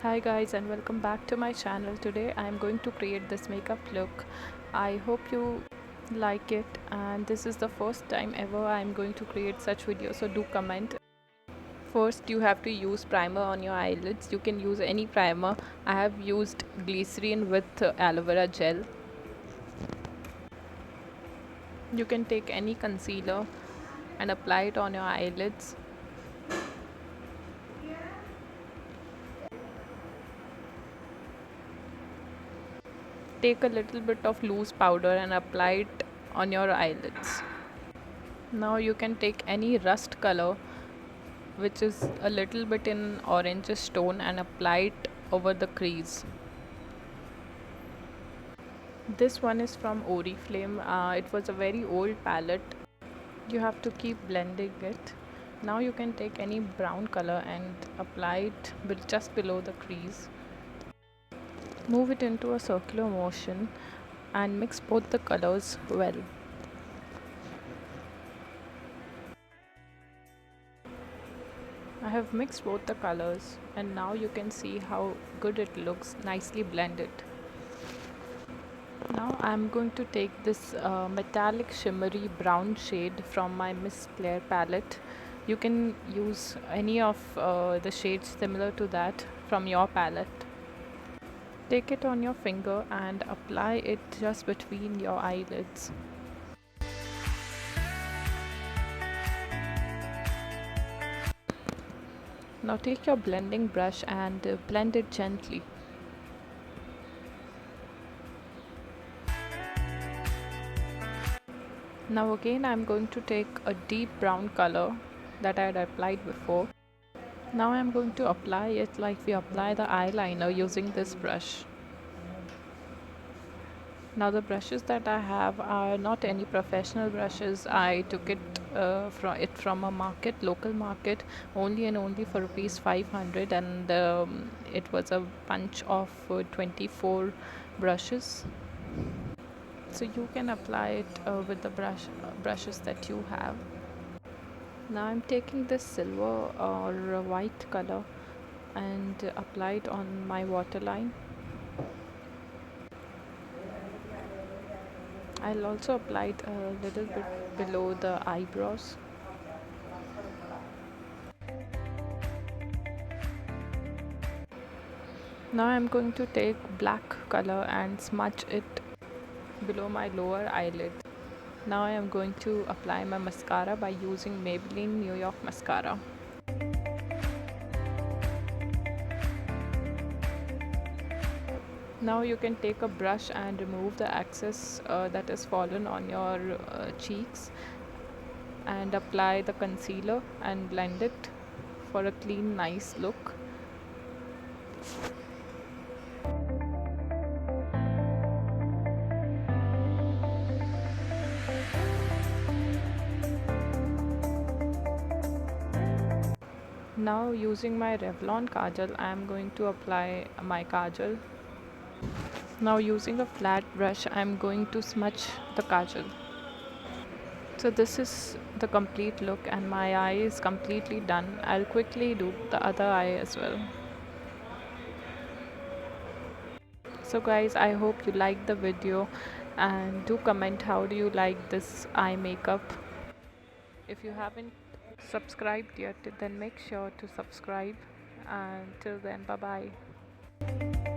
Hi guys and welcome back to my channel. Today I am going to create this makeup look. I hope you like it, and this is the first time ever I am going to create such video, so do comment. First you have to use primer on your eyelids. You can use any primer. I have used glycerin with aloe vera gel. You can take any concealer and apply it on your eyelids. Take a little bit of loose powder and apply it on your eyelids. Now you can take any rust color which is a little bit in orangish tone and apply it over the crease. This one is from Oriflame. It was a very old palette. You have to keep blending it. Now you can take any brown color and apply it just below the crease. Move it into a circular motion and mix both the colors well. I have mixed both the colors and now you can see how good it looks, nicely blended. Now I'm going to take this metallic shimmery brown shade from my Miss Claire palette. You can use any of the shades similar to that from your palette. Take it on your finger and apply it just between your eyelids. Now take your blending brush and blend it gently. Now again I'm going to take a deep brown color that I had applied before. Now I'm going to apply it like we apply the eyeliner using this brush. Now the brushes that I have are not any professional brushes. I took it from a market, local market, only and only for rupees 500, and it was a bunch of 24 brushes. So you can apply it with the brushes that you have. Now I'm taking this silver or white color and apply it on my waterline. I'll also apply it a little bit below the eyebrows. Now I'm going to take black color and smudge it below my lower eyelid. Now I am going to apply my mascara by using Maybelline New York mascara. Now you can take a brush and remove the excess that is fallen on your cheeks and apply the concealer and blend it for a clean, nice look. Now using my Revlon kajal, I am going to apply my kajal. Now using a flat brush, I am going to smudge the kajal. So this is the complete look and my eye is completely done. I'll quickly do the other eye as well. So guys, I hope you liked the video and do comment how do you like this eye makeup. If you haven't subscribed yet, then make sure to subscribe, and till then, bye bye.